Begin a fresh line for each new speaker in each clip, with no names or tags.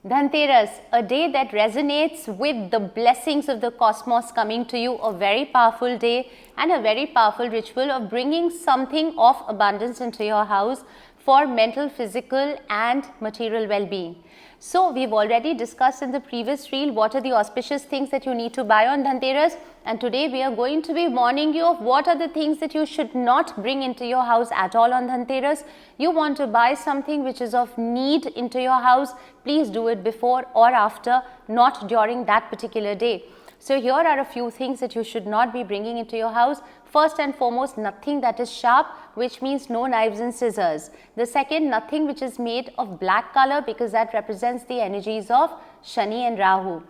Dhanteras, a day that resonates with the blessings of the cosmos coming to you, a very powerful day and a very powerful ritual of bringing something of abundance into your house for mental, physical and material well-being. So, we've already discussed in the previous reel what are the auspicious things that you need to buy on Dhanteras, and today we are going to be warning you of what are the things that you should not bring into your house at all on Dhanteras. You want to buy something which is of need into your house, please do it before or after, not during that particular day. So, here are a few things that you should not be bringing into your house. First and foremost, nothing that is sharp, which means no knives and scissors. The second, nothing which is made of black color, because that represents the energies of Shani and Rahu.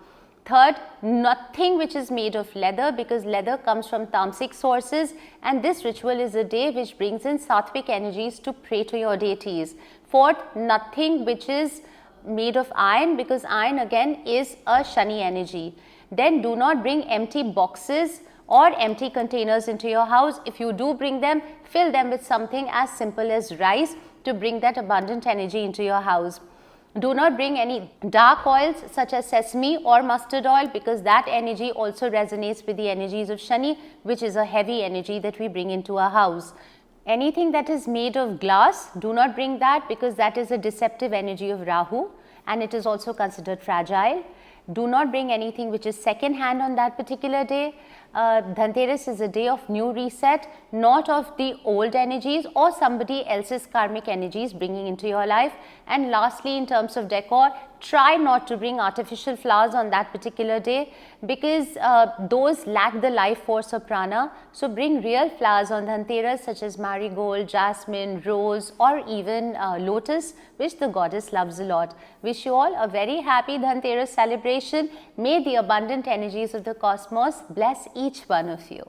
Third, nothing which is made of leather, because leather comes from tamasic sources, and this ritual is a day which brings in sattvic energies to pray to your deities. Fourth, nothing which is made of iron, because iron again is a Shani energy. Then do not bring empty boxes or empty containers into your house. If you do bring them, fill them with something as simple as rice to bring that abundant energy into your house. Do not bring any dark oils such as sesame or mustard oil, because that energy also resonates with the energies of Shani, which is a heavy energy that we bring into our house. Anything that is made of glass, do not bring that, because that is a deceptive energy of Rahu and it is also considered fragile. Do not bring anything which is second hand on that particular day. Dhanteras is a day of new reset, not of the old energies or somebody else's karmic energies bringing into your life. And lastly, in terms of decor, try not to bring artificial flowers on that particular day, because those lack the life force of prana. So bring real flowers on Dhanteras such as marigold, jasmine, rose or even lotus, which the goddess loves a lot. Wish you all a very happy Dhanteras celebration. May the abundant energies of the cosmos bless each one of you.